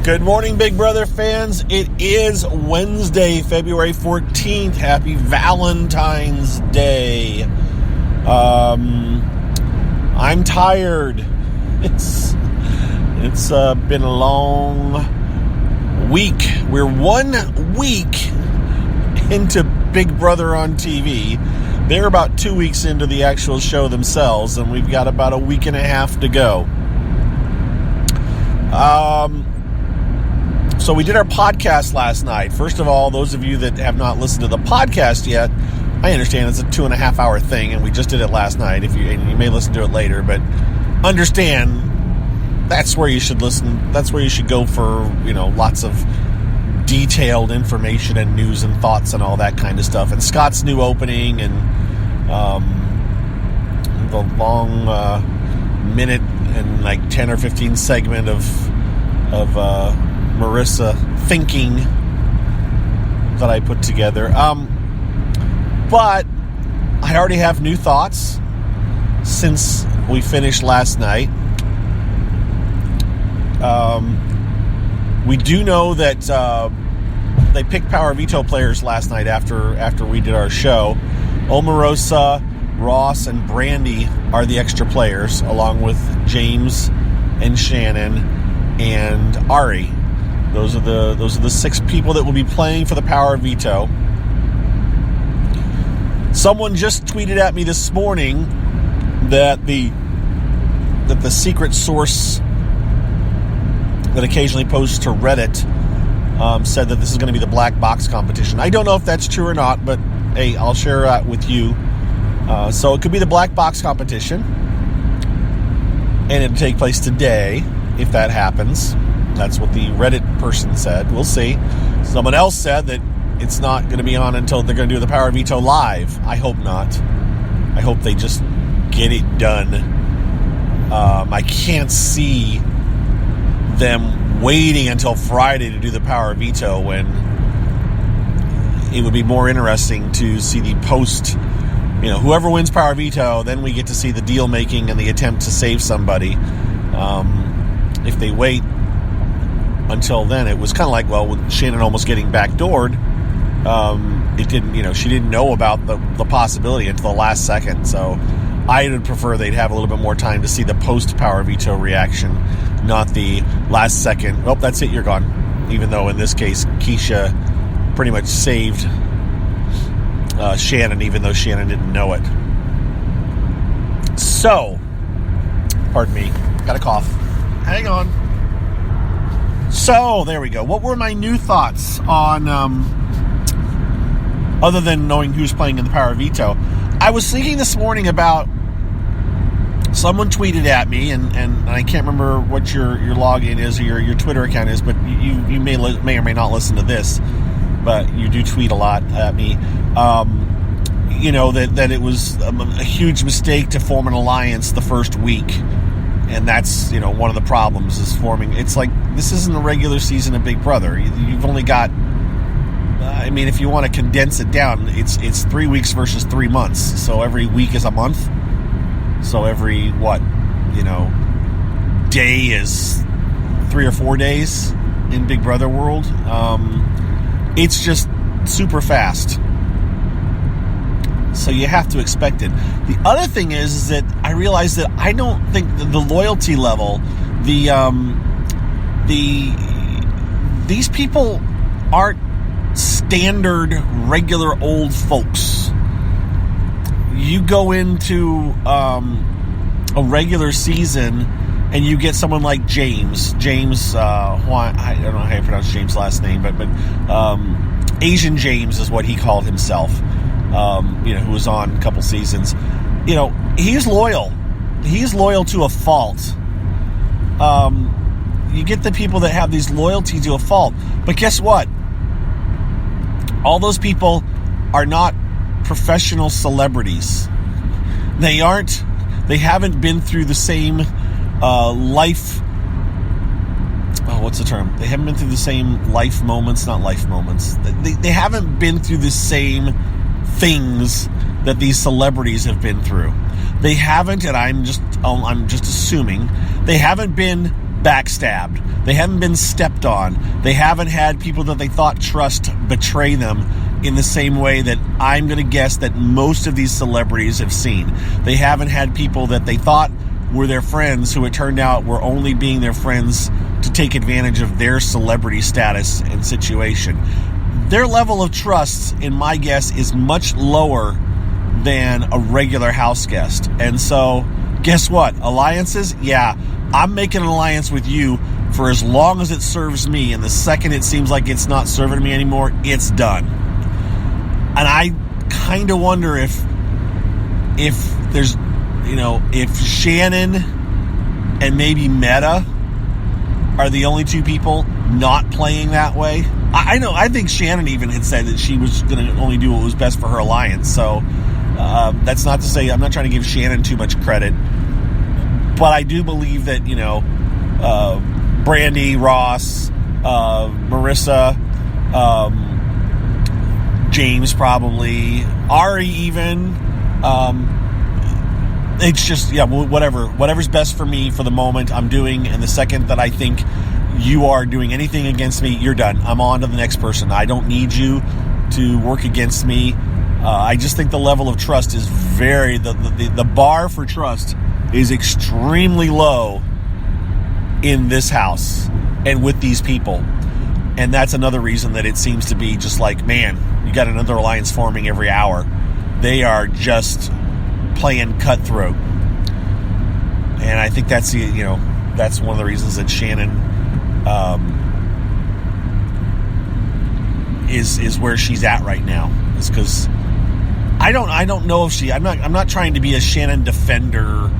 Good morning, Big Brother fans. It is Wednesday, February 14th. Happy Valentine's Day. I'm tired. It's been a long week. We're 1 week into Big Brother on TV. They're about 2 weeks into the actual show themselves, and we've got about a week and a half to go. So we did our podcast last night. First of all, those of you that have not listened to the podcast yet, I understand it's a 2.5 hour thing, and we just did it last night. And you may listen to it later, but understand that's where you should listen. That's where you should go for, lots of detailed information and news and thoughts and all that kind of stuff. And Scott's new opening and the long minute and like 10 or 15 segment of Marissa thinking that I put together. But I already have new thoughts since we finished last night. We do know that they picked Power Veto players last night after we did our show. Omarosa, Ross, and Brandy are the extra players, along with James and Shannon and Ari. Those are the 6 people that will be playing for the Power Veto. Someone just tweeted at me this morning that the secret source that occasionally posts to Reddit said that this is going to be the black box competition. I don't know if that's true or not, but hey, I'll share that with you. So it could be the black box competition, and it'll take place today if that happens. That's what the Reddit person said. We'll see. Someone else said that it's not going to be on until they're going to do the Power Veto live. I hope not. I hope they just get it done. I can't see them waiting until Friday to do the Power Veto when it would be more interesting to see the post. Whoever wins Power Veto, then we get to see the deal making and the attempt to save somebody. If they wait until then, it was kind of like, with Shannon almost getting backdoored, it didn't, she didn't know about the possibility until the last second. So I would prefer they'd have a little bit more time to see the post-Power Veto reaction, not the last second, oh, that's it, you're gone. Even though in this case, Keisha pretty much saved Shannon, even though Shannon didn't know it. So, pardon me, got a cough. Hang on. So, there we go. What were my new thoughts on, other than knowing who's playing in the Power Veto? I was thinking this morning about, someone tweeted at me, and I can't remember what your login is or your Twitter account is, but you may or may not listen to this, but you do tweet a lot at me. That it was a huge mistake to form an alliance the first week. And that's, one of the problems is forming. It's like, this isn't a regular season of Big Brother. You've only got, if you want to condense it down, it's 3 weeks versus 3 months. So every week is a month. So every, day is 3 or 4 days in Big Brother world. It's just super fast. So you have to expect it. The other thing is that I realize that I don't think the loyalty level, these people aren't standard regular old folks. You go into a regular season and you get someone like James, I don't know how you pronounce James' last name, but Asian James is what he called himself. Who was on a couple seasons. He's loyal. He's loyal to a fault. You get the people that have these loyalty to a fault. But guess what? All those people are not professional celebrities. They haven't been through the same life. What's the term? They haven't been through the same life moments, not life moments. They haven't been through the same things that these celebrities have been through. They haven't, and I'm just assuming, they haven't been backstabbed. They haven't been stepped on. They haven't had people that they thought trust betray them in the same way that I'm going to guess that most of these celebrities have seen. They haven't had people that they thought were their friends who it turned out were only being their friends to take advantage of their celebrity status and situation. Their level of trust, in my guess, is much lower than a regular house guest. And so, guess what? Alliances? Yeah, I'm making an alliance with you for as long as it serves me, and the second it seems like it's not serving me anymore, it's done. And I kind of wonder if there's, if Shannon and maybe Meta are the only two people not playing that way. I think Shannon even had said that she was going to only do what was best for her alliance. So that's not to say, I'm not trying to give Shannon too much credit, but I do believe that, Brandy, Ross, Marissa, James probably, Ari even, it's just, whatever's best for me for the moment, I'm doing. And the second that I think you are doing anything against me, you're done. I'm on to the next person. I don't need you to work against me. I just think the level of trust is the bar for trust is extremely low in this house and with these people. And that's another reason that it seems to be just like, man, you got another alliance forming every hour. They are just playing cutthroat. And I think that's that's one of the reasons that Shannon is where she's at right now. Is because I don't know if I'm not trying to be a Shannon defender,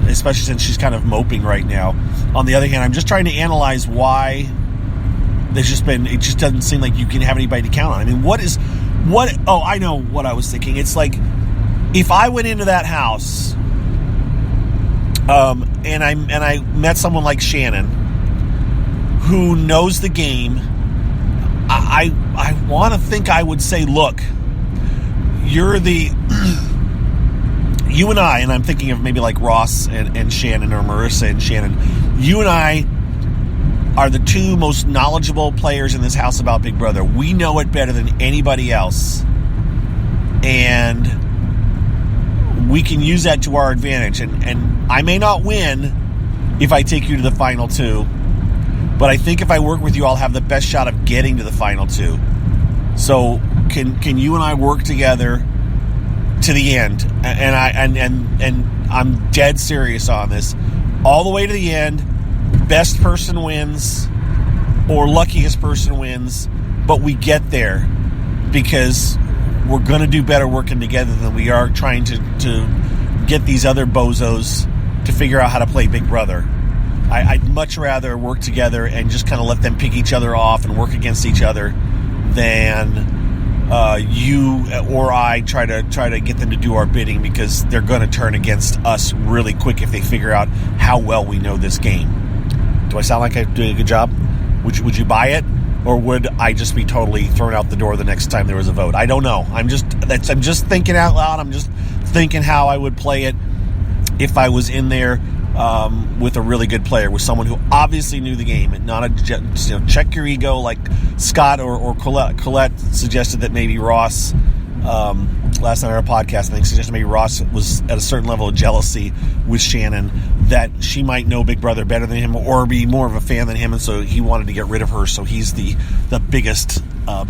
especially since she's kind of moping right now. On the other hand, I'm just trying to analyze why it just doesn't seem like you can have anybody to count on. I mean, I know what I was thinking. It's like, if I went into that house, and I met someone like Shannon, who knows the game, I want to think I would say, look, you and I, and I'm thinking of maybe like Ross and Shannon, or Marissa and Shannon, you and I are the two most knowledgeable players in this house about Big Brother. We know it better than anybody else. And we can use that to our advantage. And I may not win if I take you to the final two, but I think if I work with you, I'll have the best shot of getting to the final two. So can you and I work together to the end? And I'm dead serious on this. All the way to the end. Best person wins, or luckiest person wins, but we get there because we're going to do better working together than we are trying to get these other bozos to figure out how to play Big Brother. I'd much rather work together and just kind of let them pick each other off and work against each other than you or I try to get them to do our bidding, because they're going to turn against us really quick if they figure out how well we know this game. Do I sound like I'm doing a good job? Would you buy it? Or would I just be totally thrown out the door the next time there was a vote? I don't know. I'm just thinking out loud. I'm just thinking how I would play it if I was in there with a really good player, with someone who obviously knew the game, and not check your ego like Scott or Colette suggested that maybe Ross, last night on our podcast, I think, suggested maybe Ross was at a certain level of jealousy with Shannon, that she might know Big Brother better than him or be more of a fan than him, and so he wanted to get rid of her, so he's the biggest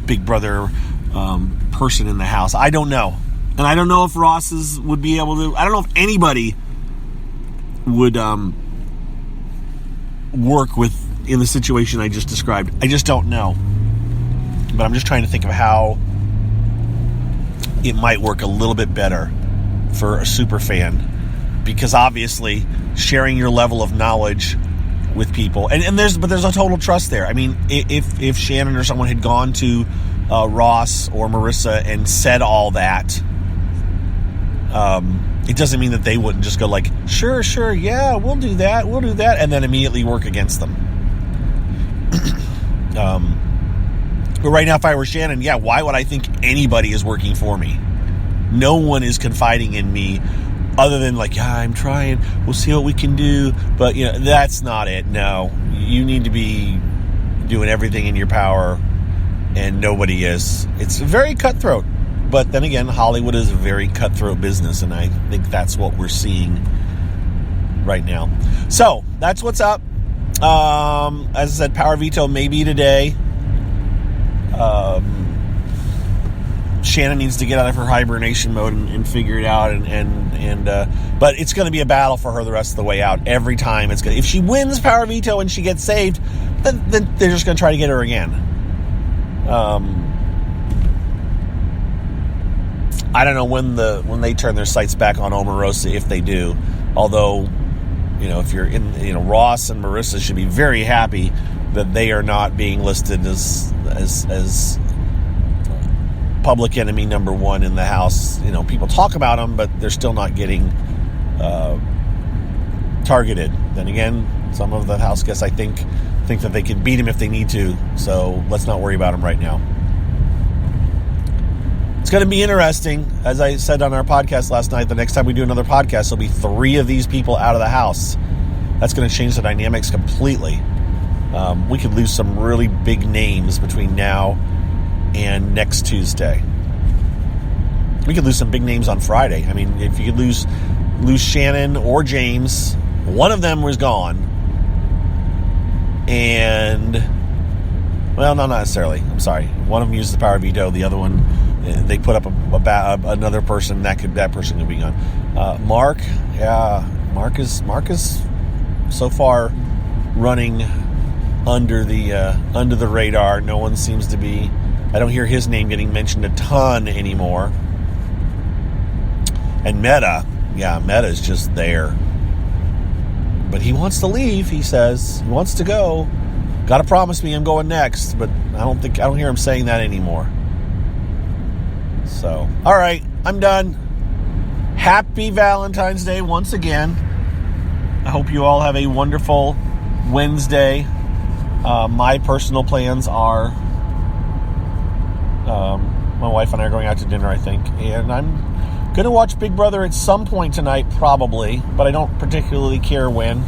Big Brother person in the house. I don't know. And I don't know if Ross would be able to. I don't know if anybody would work with in the situation I just described. I just don't know. But I'm just trying to think of how it might work a little bit better for a super fan, because obviously sharing your level of knowledge with people, and there's a total trust there. I mean, if Shannon or someone had gone to Ross or Marissa and said all that, it doesn't mean that they wouldn't just go like, sure, yeah, we'll do that, and then immediately work against them. But right now, if I were Shannon, why would I think anybody is working for me? No one is confiding in me other than like, yeah, I'm trying, we'll see what we can do. But, that's not it. No, you need to be doing everything in your power, and nobody is. It's very cutthroat. But then again, Hollywood is a very cutthroat business, and I think that's what we're seeing right now. So, that's what's up. As I said, power veto maybe today. Shannon needs to get out of her hibernation mode and figure it out, but it's going to be a battle for her the rest of the way out. Every time if she wins power veto and she gets saved, then they're just going to try to get her again. I don't know when they turn their sights back on Omarosa, if they do. Although, if you're in, Ross and Marissa should be very happy that they are not being listed as public enemy number one in the House. People talk about them, but they're still not getting targeted. Then again, some of the House guests, I think that they can beat him if they need to. So let's not worry about him right now. It's going to be interesting. As I said on our podcast last night, the next time we do another podcast, there'll be 3 of these people out of the House. That's going to change the dynamics completely. We could lose some really big names between now and next Tuesday. We could lose some big names on Friday. I mean, if you could lose Shannon or James, one of them was gone. And, well, no, not necessarily. I'm sorry. One of them used the power veto. The other one, they put up another person. That person could be gone. Mark is so far running under the radar. No one seems to be. I don't hear his name getting mentioned a ton anymore. And Meta's just there. But he wants to leave, he says. He wants to go. Got to promise me I'm going next, but I don't hear him saying that anymore. So, all right, I'm done. Happy Valentine's Day once again. I hope you all have a wonderful Wednesday. My personal plans are my wife and I are going out to dinner, I think, and I'm going to watch Big Brother at some point tonight, probably, but I don't particularly care when.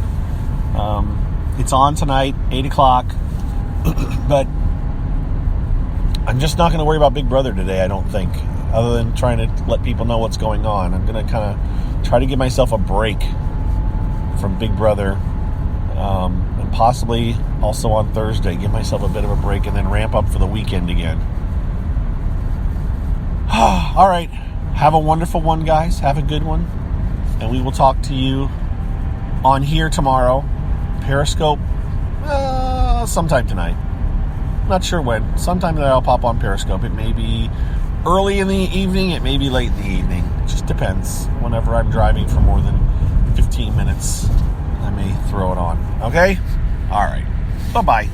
It's on tonight, 8 o'clock, but I'm just not going to worry about Big Brother today, I don't think, other than trying to let people know what's going on. I'm going to kind of try to give myself a break from Big Brother, and possibly also on Thursday, give myself a bit of a break and then ramp up for the weekend again. All right. Have a wonderful one, guys. Have a good one. And we will talk to you on here tomorrow. Periscope, sometime tonight. Not sure when. Sometime tonight I'll pop on Periscope. It may be early in the evening. It may be late in the evening. It just depends. Whenever I'm driving for more than 15 minutes, I may throw it on. Okay? All right. Bye-bye.